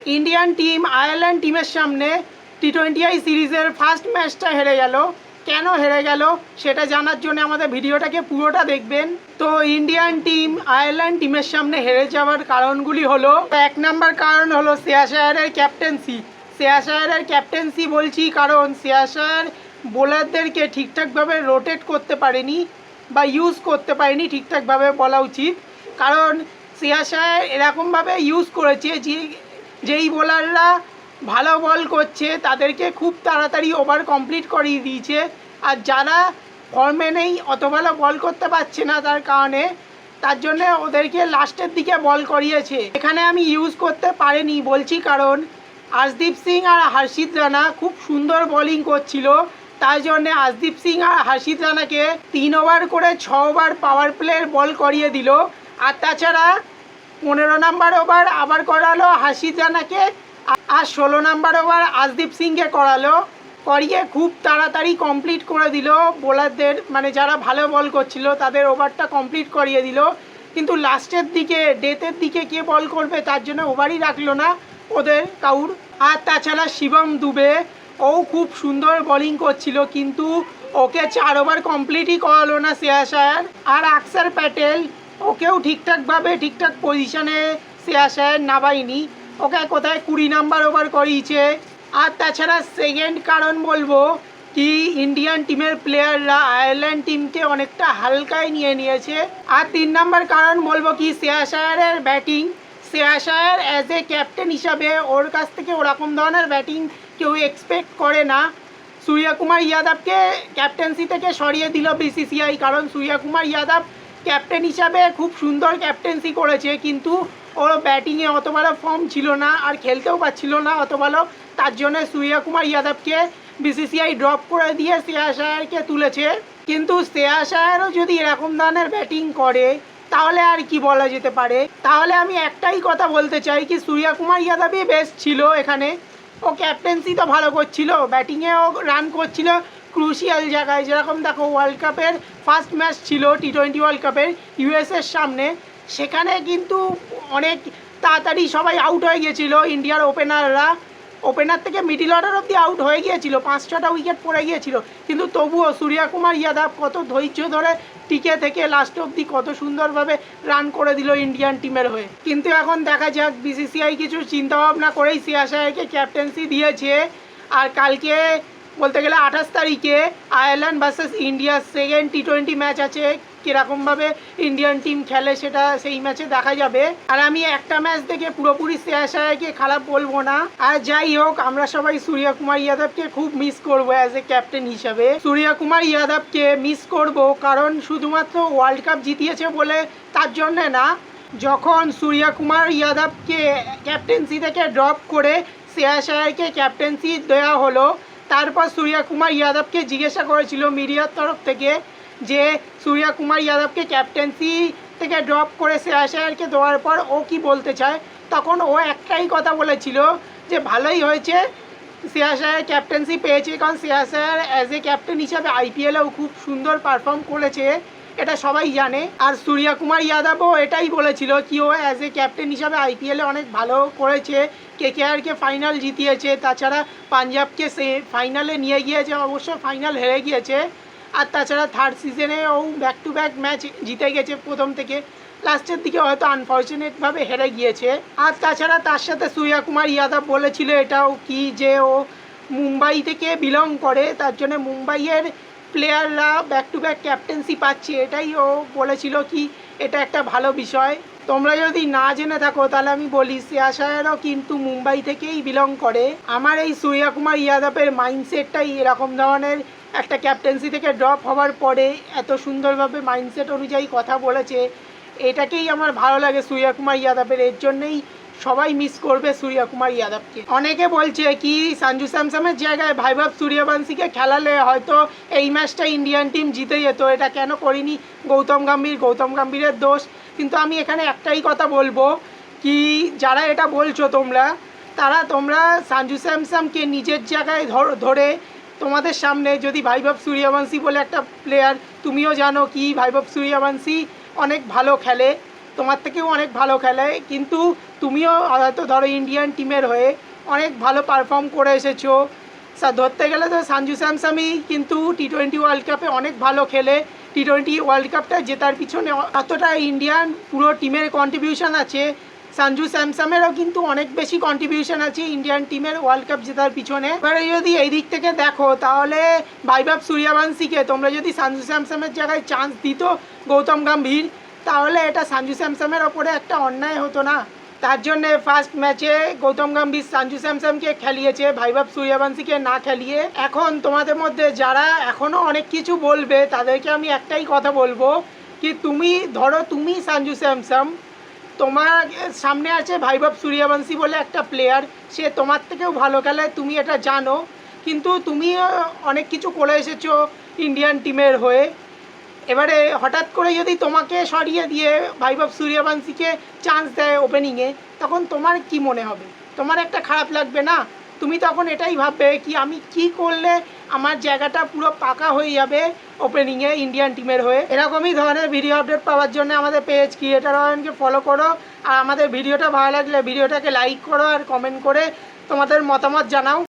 Indian team Ireland टीमेर सामने टी20 सिरिजर first मैचटा हेरे गেল। কেন হেরে গেল সেটা জানার জন্য আমাদের ভিডিওটাকে পুরোটা দেখবেন। তো ইন্ডিয়ান টিম আয়ারল্যান্ড টিমের সামনে হেরে যাওয়ার কারণগুলি হলো, এক নাম্বার কারণ হলো শ্রেয়াস আয়ারের ক্যাপ্টেন্সি। শ্রেয়াস আয়ারের ক্যাপ্টেন্সি বলছি কারণ শ্রেয়াস আয়ার বোলারদেরকে ঠিকঠাকভাবে রোটেট করতে পারেনি বা ইউজ করতে পারেনি ঠিকঠাকভাবে বলা উচিত। কারণ শ্রেয়াস আয়ার এরকমভাবে ইউজ করেছে যেই বোলাররা ভালো বল করছে তাদেরকে খুব তাড়াতাড়ি ওভার কমপ্লিট করিয়ে দিয়েছে, আর যারা ফর্মে নেই অত ভালো বল করতে পারছে না তার জন্য ওদেরকে লাস্টের দিকে বল করিয়েছে। এখানে আমি ইউজ করতে পারিনি বলছি কারণ আশদীপ সিং আর হর্ষিত রানা খুব সুন্দর বোলিং করছিল, তার জন্য আশদীপ সিং আর হর্ষিত রানাকে 3 ওভার করে 6 ওভার পাওয়ার প্লের বল করিয়ে দিল। আর তাছাড়া 15 নম্বর ওভার আবার করালো হর্ষিত রানাকে, আর 16 নম্বর ওভার আশদীপ সিংকে করিয়ে খুব তাড়াতাড়ি কমপ্লিট করে দিল বোলারদের, মানে যারা ভালো বল করছিল তাদের ওভারটা কমপ্লিট করিয়ে দিল। কিন্তু লাস্টের দিকে ডেথের দিকে কে বল করবে তার জন্য ওভারই রাখলো না ওদের কাউর। আর তাছাড়া শিবম দুবে ও খুব সুন্দর বোলিং করছিল কিন্তু ওকে 4 ওভার কমপ্লিটই করালো না শ্রেয়াস আয়ার। আর অক্ষর প্যাটেল ওকেও ঠিকঠাক পজিশনে শ্রেয়াস আয়ার নামায়নি, ওকে কোথায় 20 নম্বর ওভার করিয়েছে। আর তাছাড়া সেকেন্ড কারণ বলবো কি ইন্ডিয়ান টিমের প্লেয়াররা আয়ারল্যান্ড টিমকে অনেকটা হালকায় নিয়েছে। আর 3 নম্বর কারণ বলবো কি শ্রেয়াস আয়ারের batting. Shreyas Iyer as a captain হিসাবে ওর কাছ থেকে ওরকম ধরনের ব্যাটিং কেউ এক্সপেক্ট করে না। সূর্যকুমার যাদবকে ক্যাপ্টেন্সি থেকে সরিয়ে দিল বিসিসিআই, কারণ সূর্যকুমার যাদব ক্যাপ্টেন হিসাবে খুব সুন্দর ক্যাপ্টেন্সি করেছে কিন্তু ওর ব্যাটিংয়ে অত ভালো ফর্ম ছিল না আর খেলতেও পারছিল না অত ভালো, তার জন্য সূর্যকুমার যাদবকে বিসিসিআই ড্রপ করে দিয়ে শ্রেয়াস আয়ারকে তুলেছে। কিন্তু শ্রেয়াস আয়ারও যদি এরকম ধরনের ব্যাটিং করে তাহলে আর কি বলা যেতে পারে। তাহলে আমি একটাই কথা বলতে চাই কি সূর্যকুমার যাদবই বেস্ট ছিল এখানে। ও ক্যাপ্টেন্সি তো ভালো করছিল, ব্যাটিংয়েও রান করছিল ক্রুশিয়াল জায়গায়, যেরকম দেখো ওয়ার্ল্ড কাপের ফার্স্ট ম্যাচ ছিল টি20 ওয়ার্ল্ড কাপের ইউএসএর সামনে, সেখানে কিন্তু অনেক তাড়াতাড়ি সবাই আউট হয়ে গিয়েছিল ইন্ডিয়ার ওপেনার থেকে মিডিল অর্ডার অবধি আউট হয়ে গিয়েছিল, 5-6টা উইকেট পড়ে গিয়েছিল, কিন্তু তবুও সূর্যকুমার যাদব কত ধৈর্য ধরে টিকে থেকে লাস্ট অবধি কত সুন্দরভাবে রান করে দিল ইন্ডিয়ান টিমের হয়ে। কিন্তু এখন দেখা যাক বিসিসিআই কিছু চিন্তাভাবনা করেই শ্রেয়াস আয়ারকে ক্যাপ্টেন্সি দিয়েছে। আর কালকে বলতে গেলে 28 তারিখে Ireland versus India second T20 match আছে, কীরকমভাবে ইন্ডিয়ান টিম খেলে সেটা সেই ম্যাচে দেখা যাবে। আর আমি একটা ম্যাচ দেখে পুরোপুরি শ্রেয়াস আয়ারকে খারাপ বলবো না। আর যাই হোক আমরা সবাই সূর্যকুমার যাদবকে খুব মিস করবো অ্যাজ এ ক্যাপ্টেন হিসাবে। সূর্যকুমার যাদবকে মিস করব কারণ শুধুমাত্র ওয়ার্ল্ড কাপ জিতিয়েছে বলে তার জন্যে না, যখন সূর্যকুমার যাদবকে ক্যাপ্টেন্সি থেকে ড্রপ করে শ্রেয়াস আয়ারকে ক্যাপ্টেন্সি দেওয়া হলো, তারপর সূর্যকুমার যাদবকে জিজ্ঞাসা করেছিল মিডিয়ার তরফ থেকে যে সূর্যকুমার যাদবকে ক্যাপ্টেন্সি থেকে ড্রপ করে শ্রেয়াস আয়ারকে দেওয়ার পর ও কি বলতে চায়, তখন ও একটাই কথা বলেছিল যে ভালোই হয়েছে শ্রেয়াস আয়ার ক্যাপ্টেন্সি পেয়েছে, কারণ Shreyas Iyer as a captain হিসাবে আইপিএলেও খুব সুন্দর পারফর্ম করেছে, এটা সবাই জানে। আর সূর্যকুমার যাদবও এটাই বলেছিল কি ও অ্যাজ এ ক্যাপ্টেন হিসাবে আইপিএলে অনেক ভালো করেছে, কেকেআরকে ফাইনাল জিতিয়েছে, তাছাড়া পাঞ্জাবকে ফাইনালে নিয়ে গিয়েছে, অবশ্য ফাইনাল হেরে গিয়েছে। আর তাছাড়া থার্ড সিজনে ও ব্যাক টু ব্যাক ম্যাচ জিতে গেছে, প্রথম থেকে লাস্টের দিকে হয়তো আনফর্চুনেটভাবে হেরে গিয়েছে। আর তাছাড়া তার সাথে সূর্যকুমার যাদব বলেছিল এটাও কি যে ও মুম্বাই থেকে বিলং করে, তার জন্য মুম্বাইয়ের প্লেয়াররা ব্যাক টু ব্যাক ক্যাপ্টেন্সি পাচ্ছে, এটাই ও বলেছিল কি এটা একটা ভালো বিষয়। তোমরা যদি না জেনে থাকো তাহলে আমি বলি শ্রেয়াস আয়ারও কিন্তু মুম্বাই থেকেই বিলং করে। আমার এই সূর্যকুমার যাদবের মাইন্ডসেটটাই এরকম ধরনের, একটা ক্যাপ্টেন্সি থেকে ড্রপ হওয়ার পরে এত সুন্দরভাবে মাইন্ডসেট অনুযায়ী কথা বলেছে, এটাকেই আমার ভালো লাগে সূর্যকুমার যাদবের, এর জন্যেই সবাই মিস করবে সূর্যকুমার যাদবকে। অনেকে বলছে কি সঞ্জু স্যামসনের জায়গায় বৈভব সূর্যবংশীকে খেলালে হয়তো এই ম্যাচটা ইন্ডিয়ান টিম জিতে যেত, এটা কেন করিনি গৌতম গম্ভীরের দোষ। কিন্তু আমি এখানে একটাই কথা বলবো কি যারা এটা বলছো তোমরা সঞ্জু স্যামসনকে নিজের জায়গায় ধরে তোমাদের সামনে যদি বৈভব সূর্যবংশী বলে একটা প্লেয়ার, তুমিও জানো কি বৈভব সূর্যবংশী অনেক ভালো খেলে, তোমার থেকেও অনেক ভালো খেলে, কিন্তু তুমিও হয়তো ধরো ইন্ডিয়ান টিমের হয়ে অনেক ভালো পারফর্ম করে এসেছো। ধরতে গেলে তো সঞ্জু স্যামসনই কিন্তু টি-20 ওয়ার্ল্ড কাপে অনেক ভালো খেলে। টি-20 ওয়ার্ল্ড কাপটা জেতার পিছনে এতটা ইন্ডিয়ান পুরো টিমের কন্ট্রিবিউশন আছে, সঞ্জু স্যামসনেরও কিন্তু অনেক বেশি কন্ট্রিবিউশন আছে ইন্ডিয়ান টিমের ওয়ার্ল্ড কাপ জেতার পিছনে। এবারে যদি এই দিক থেকে দেখো তাহলে বৈভব সূর্যবংশীকে তোমরা যদি সঞ্জু স্যামসনের জায়গায় চান্স দিত গৌতম গম্ভীর, তাহলে এটা সঞ্জু স্যামসনের ওপরে একটা অন্যায় হতো না? তার জন্য ফার্স্ট ম্যাচে গৌতম গম্ভীর সঞ্জু স্যামসনকে খেলিয়েছে, বৈভব সূর্যবংশীকে না খেলিয়ে। এখন তোমাদের মধ্যে যারা এখনও অনেক কিছু বলবে তাদেরকে আমি একটাই কথা বলবো কি তুমি ধরো তুমি সঞ্জু স্যামসন, তোমার সামনে আছে বৈভব সূর্যবংশী বলে একটা প্লেয়ার, সে তোমার থেকেও ভালো খেলে, তুমি এটা জানো, কিন্তু তুমি অনেক কিছু করে এসেছো ইন্ডিয়ান টিমের হয়ে। এবারে হঠাৎ করে যদি তোমাকে সরিয়ে দিয়ে বৈভব সূর্যবংশীকে চান্স দেয় ওপেনিংয়ে, তখন তোমার কি মনে হবে? তোমার একটা খারাপ লাগবে না? তুমি তখন এটাই ভাববে কি আমি কি করলে আমার জায়গাটা পুরো পাকা হয়ে যাবে ওপেনিংয়ে ইন্ডিয়ান টিমের হয়ে। এরকমই ধরনের ভিডিও আপডেট পাওয়ার জন্য আমাদের পেজ ক্রিয়েটার অয়নকে ফলো করো, আর আমাদের ভিডিওটা ভালো লাগলে ভিডিওটাকে লাইক করো আর কমেন্ট করে তোমাদের মতামত জানাও।